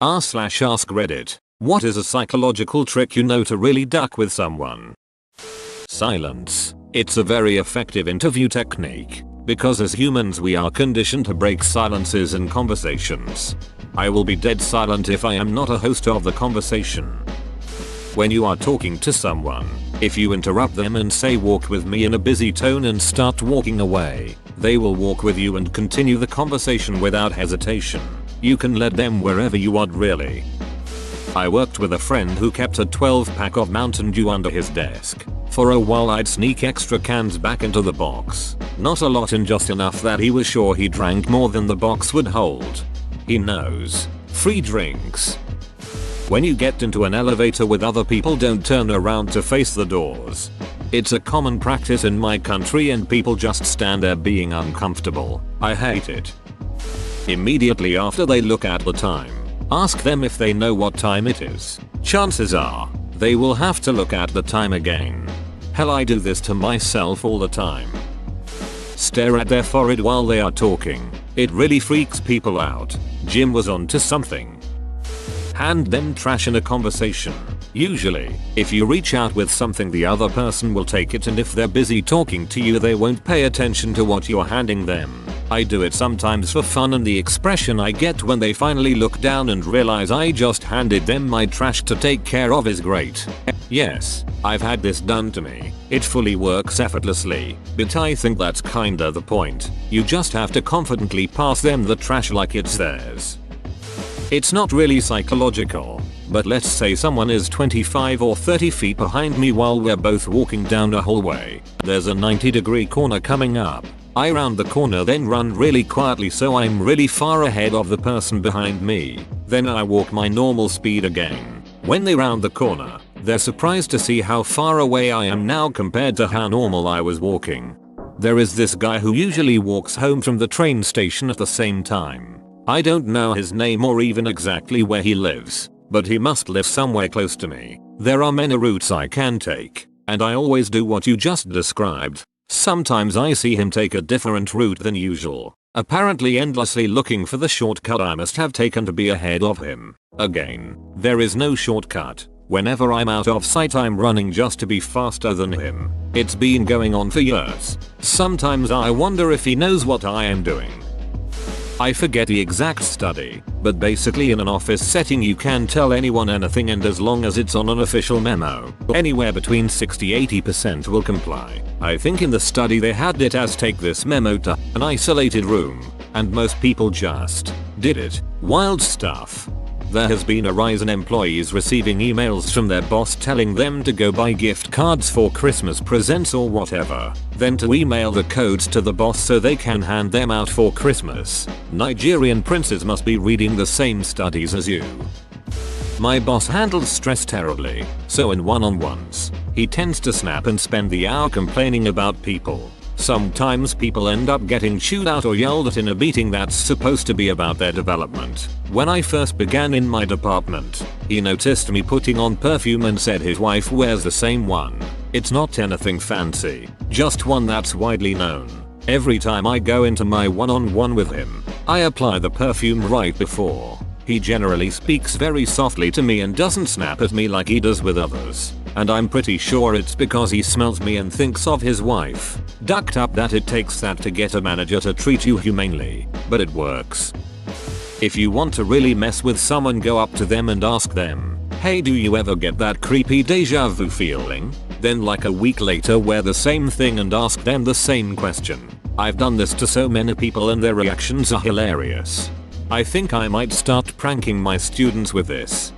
r/ask Reddit. What is a psychological trick you know to really duck with someone? Silence. It's a very effective interview technique, because as humans we are conditioned to break silences in conversations. I will be dead silent if I am not a host of the conversation. When you are talking to someone, if you interrupt them and say walk with me in a busy tone and start walking away, they will walk with you and continue the conversation without hesitation. You can let them wherever you want really. I worked with a friend who kept a 12-pack of Mountain Dew under his desk. For a while I'd sneak extra cans back into the box. Not a lot and just enough that he was sure he drank more than the box would hold. He knows. Free drinks. When you get into an elevator with other people, don't turn around to face the doors. It's a common practice in my country and people just stand there being uncomfortable. I hate it. Immediately after they look at the time, ask them if they know what time it is. Chances are, they will have to look at the time again. Hell, I do this to myself all the time. Stare at their forehead while they are talking. It really freaks people out. Jim was onto something. Hand them trash in a conversation. Usually, if you reach out with something, the other person will take it, and if they're busy talking to you they won't pay attention to what you're handing them. I do it sometimes for fun, and the expression I get when they finally look down and realize I just handed them my trash to take care of is great. Yes, I've had this done to me. It fully works effortlessly, but I think that's kinda the point. You just have to confidently pass them the trash like it's theirs. It's not really psychological, but let's say someone is 25 or 30 feet behind me while we're both walking down a hallway. There's a 90-degree corner coming up. I round the corner, then run really quietly so I'm really far ahead of the person behind me. Then I walk my normal speed again. When they round the corner, they're surprised to see how far away I am now compared to how normal I was walking. There is this guy who usually walks home from the train station at the same time. I don't know his name or even exactly where he lives, but he must live somewhere close to me. There are many routes I can take, and I always do what you just described. Sometimes I see him take a different route than usual, apparently endlessly looking for the shortcut I must have taken to be ahead of him. Again, there is no shortcut. Whenever I'm out of sight I'm running just to be faster than him. It's been going on for years. Sometimes I wonder if he knows what I am doing. I forget the exact study, but basically in an office setting you can tell anyone anything, and as long as it's on an official memo, anywhere between 60–80% will comply. I think in the study they had it as take this memo to an isolated room, and most people just did it. Wild stuff. There has been a rise in employees receiving emails from their boss telling them to go buy gift cards for Christmas presents or whatever, then to email the codes to the boss so they can hand them out for Christmas. Nigerian princes must be reading the same studies as you. My boss handles stress terribly, so in one-on-ones, he tends to snap and spend the hour complaining about people. Sometimes people end up getting chewed out or yelled at in a meeting that's supposed to be about their development. When I first began in my department, he noticed me putting on perfume and said his wife wears the same one. It's not anything fancy, just one that's widely known. Every time I go into my one-on-one with him, I apply the perfume right before. He generally speaks very softly to me and doesn't snap at me like he does with others. And I'm pretty sure it's because he smells me and thinks of his wife. Ducked up that it takes that to get a manager to treat you humanely, but it works. If you want to really mess with someone, go up to them and ask them, hey, do you ever get that creepy deja vu feeling? Then like a week later wear the same thing and ask them the same question. I've done this to so many people and their reactions are hilarious. I think I might start pranking my students with this.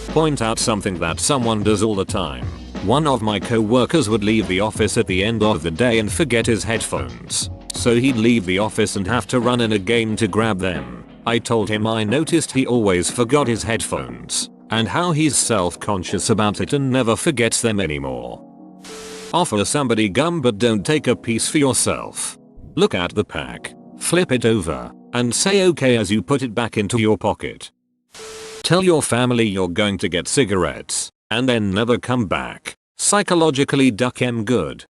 Point out something that someone does all the time. One of my co-workers would leave the office at the end of the day and forget his headphones. So he'd leave the office and have to run in again to grab them. I told him I noticed he always forgot his headphones, and how he's self-conscious about it and never forgets them anymore. Offer somebody gum but don't take a piece for yourself. Look at the pack, flip it over, and say okay as you put it back into your pocket. Tell your family you're going to get cigarettes, and then never come back. Psychologically duck em good.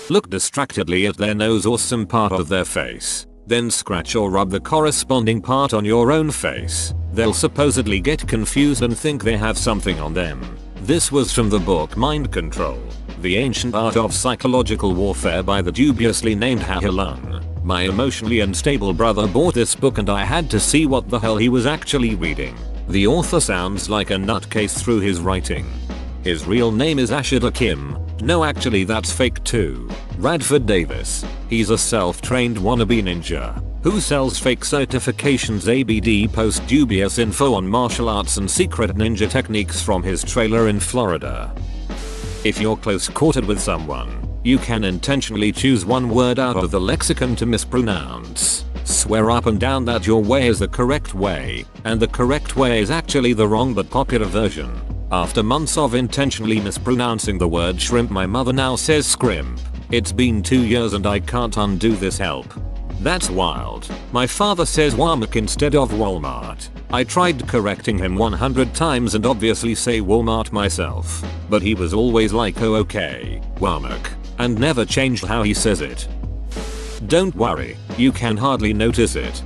Look distractedly at their nose or some part of their face. then scratch or rub the corresponding part on your own face. They'll supposedly get confused and think they have something on them. This was from the book Mind Control, The Ancient Art of Psychological Warfare by the dubiously named Ha Lung. My emotionally unstable brother bought this book and I had to see what the hell he was actually reading. The author sounds like a nutcase through his writing. His real name is Ashida Kim. No, actually that's fake too. Radford Davis. He's a self-trained wannabe ninja who sells fake certifications. ABD posts dubious info on martial arts and secret ninja techniques from his trailer in Florida. If you're close-quartered with someone, you can intentionally choose one word out of the lexicon to mispronounce. Swear up and down that your way is the correct way, and the correct way is actually the wrong but popular version. After months of intentionally mispronouncing the word shrimp, my mother now says scrimp. It's been 2 years and I can't undo this. Help. That's wild. My father says Walmart instead of Walmart. I tried correcting him 100 times and obviously say Walmart myself, but he was always like, oh okay, Walmart, and never changed how he says it. Don't worry, you can hardly notice it.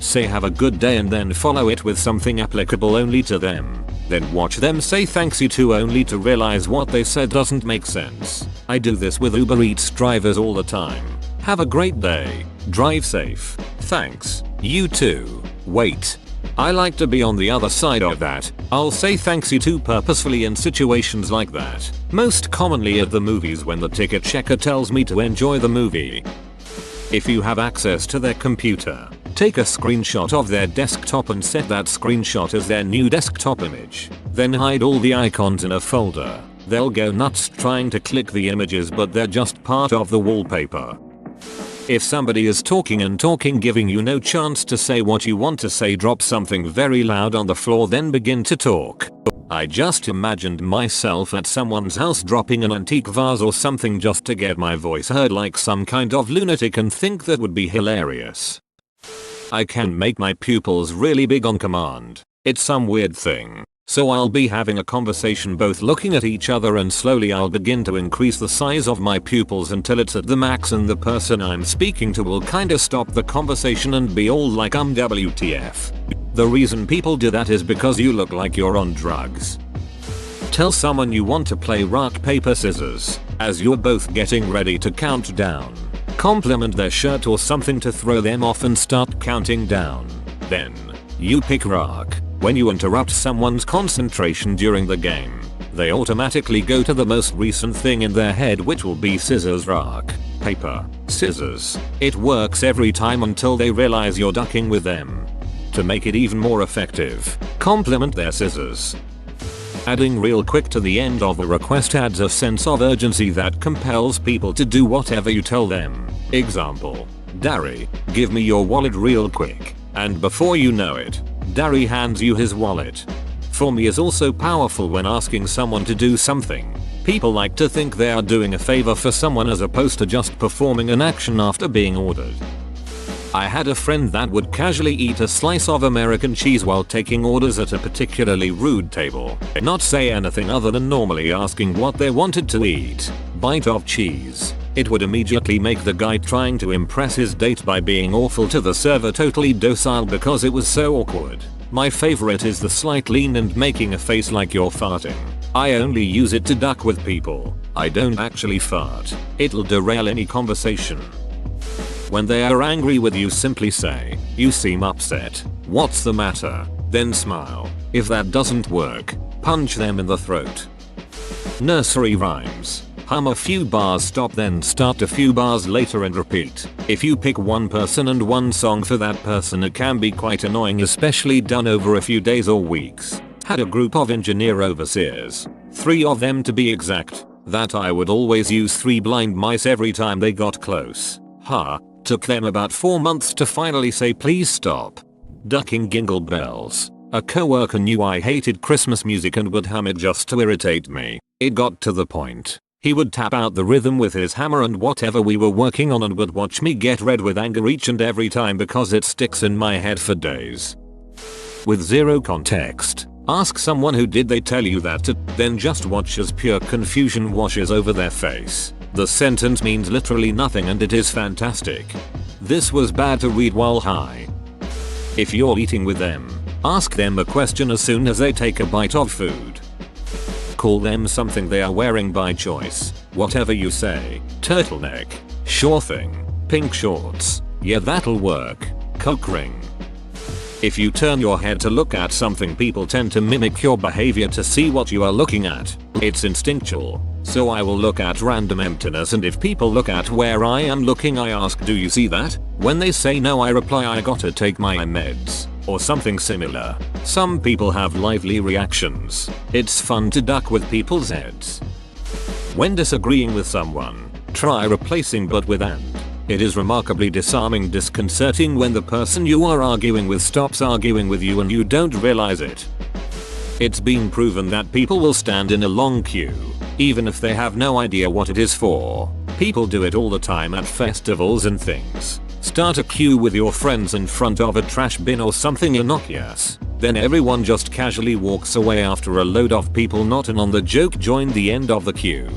Say have a good day and then follow it with something applicable only to them. Then watch them say thanks you too, only to realize what they said doesn't make sense. I do this with Uber Eats drivers all the time. Have a great day. Drive safe. Thanks. You too. Wait. I like to be on the other side of that. I'll say thanks you too purposefully in situations like that. Most commonly at the movies when the ticket checker tells me to enjoy the movie. If you have access to their computer, take a screenshot of their desktop and set that screenshot as their new desktop image. Then hide all the icons in a folder. They'll go nuts trying to click the images, but they're just part of the wallpaper. If somebody is talking and talking, giving you no chance to say what you want to say, drop something very loud on the floor then begin to talk. I just imagined myself at someone's house dropping an antique vase or something just to get my voice heard like some kind of lunatic and think that would be hilarious. I can make my pupils really big on command. It's some weird thing. So I'll be having a conversation both looking at each other and slowly I'll begin to increase the size of my pupils until it's at the max and the person I'm speaking to will kinda stop the conversation and be all like WTF. The reason people do that is because you look like you're on drugs. Tell someone you want to play rock paper scissors as you're both getting ready to count down. Compliment their shirt or something to throw them off and start counting down. Then you pick rock. When you interrupt someone's concentration during the game, they automatically go to the most recent thing in their head, which will be scissors, rock, paper, scissors. It works every time until they realize you're ducking with them. To make it even more effective, compliment their scissors. Adding real quick to the end of a request adds a sense of urgency that compels people to do whatever you tell them. Example: Dari, give me your wallet real quick. And before you know it, Dari hands you his wallet. For me is also powerful when asking someone to do something. People like to think they are doing a favor for someone as opposed to just performing an action after being ordered. I had a friend that would casually eat a slice of American cheese while taking orders at a particularly rude table. Not say anything other than normally asking what they wanted to eat. Bite of cheese. It would immediately make the guy trying to impress his date by being awful to the server totally docile because it was so awkward. My favorite is the slight lean and making a face like you're farting. I only use it to duck with people. I don't actually fart. It'll derail any conversation. When they are angry with you, simply say, "You seem upset. What's the matter?" Then smile. If that doesn't work, punch them in the throat. Nursery rhymes. Hum a few bars, stop, then start a few bars later and repeat. If you pick one person and one song for that person, it can be quite annoying, especially done over a few days or weeks. Had a group of engineer overseers, 3 of them to be exact, that I would always use 3 blind mice every time they got close. Took them about 4 months to finally say please stop. Ducking jingle bells. A coworker knew I hated Christmas music and would hum it just to irritate me. It got to the point he would tap out the rhythm with his hammer and whatever we were working on and would watch me get red with anger each and every time because it sticks in my head for days. With zero context, ask someone who did they tell you that to, then just watch as pure confusion washes over their face. The sentence means literally nothing and it is fantastic. This was bad to read while high. If you're eating with them, ask them a question as soon as they take a bite of food. Call them something they are wearing by choice. Whatever you say. Turtleneck. Sure thing. Pink shorts. Yeah, that'll work. Cock ring. If you turn your head to look at something, people tend to mimic your behavior to see what you are looking at. It's instinctual. So I will look at random emptiness, and if people look at where I am looking, I ask, do you see that? When they say no, I reply, I gotta take my meds. Or something similar. Some people have lively reactions. It's fun to duck with people's heads. When disagreeing with someone, try replacing but with and. It is remarkably disconcerting when the person you are arguing with stops arguing with you and you don't realize it. It's been proven that people will stand in a long queue, even if they have no idea what it is for. People do it all the time at festivals and things. Start a queue with your friends in front of a trash bin or something innocuous. Then everyone just casually walks away after a load of people not in on the joke join the end of the queue.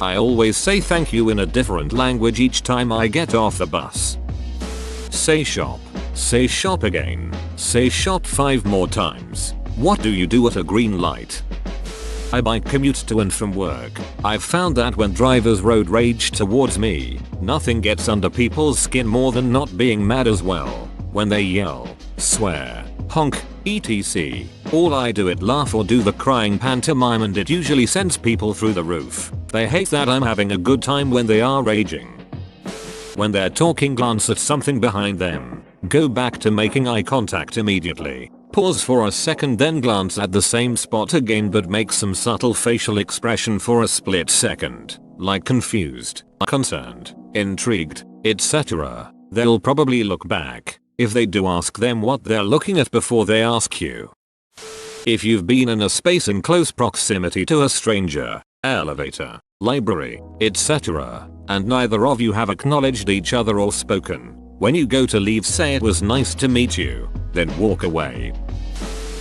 I always say thank you in a different language each time I get off the bus. Say shop. Say shop again. Say shop 5 more times. What do you do at a green light? I bike commute to and from work. I've found that when drivers road rage towards me, nothing gets under people's skin more than not being mad as well. When they yell, swear, honk, etc. All I do is laugh or do the crying pantomime, and it usually sends people through the roof. They hate that I'm having a good time when they are raging. When they're talking, glance at something behind them. Go back to making eye contact immediately. Pause for a second, then glance at the same spot again, but make some subtle facial expression for a split second, like confused, concerned, intrigued, etc. They'll probably look back. If they do, ask them what they're looking at before they ask you. If you've been in a space in close proximity to a stranger, elevator, library, etc., and neither of you have acknowledged each other or spoken, when you go to leave, say it was nice to meet you, then walk away.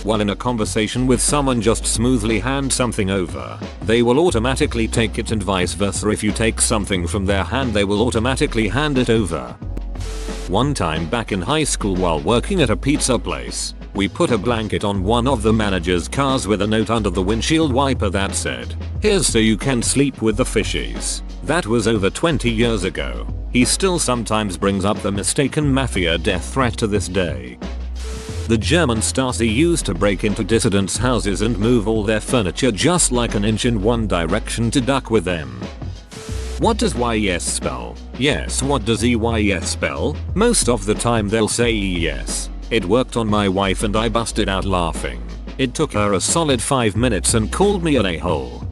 While in a conversation with someone, just smoothly hand something over. They will automatically take it, and vice versa. If you take something from their hand, they will automatically hand it over. One time back in high school while working at a pizza place, we put a blanket on one of the manager's cars with a note under the windshield wiper that said, "Here's so you can sleep with the fishies." That was over 20 years ago. He still sometimes brings up the mistaken mafia death threat to this day. The German Stasi used to break into dissidents' houses and move all their furniture just like an inch in one direction to duck with them. What does yes spell? Yes, what does EYS spell? Most of the time they'll say yes. It worked on my wife and I busted out laughing. It took her a solid 5 minutes and called me an a-hole.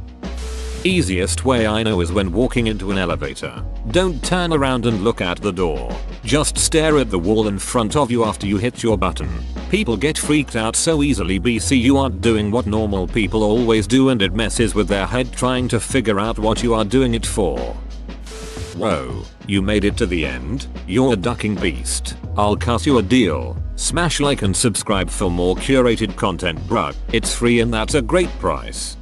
Easiest way I know is when walking into an elevator. Don't turn around and look at the door. Just stare at the wall in front of you after you hit your button. People get freaked out so easily BC you aren't doing what normal people always do, and it messes with their head trying to figure out what you are doing it for. Whoa, you made it to the end? You're a ducking beast. I'll cut you a deal. Smash like and subscribe for more curated content, bruh. It's free and that's a great price.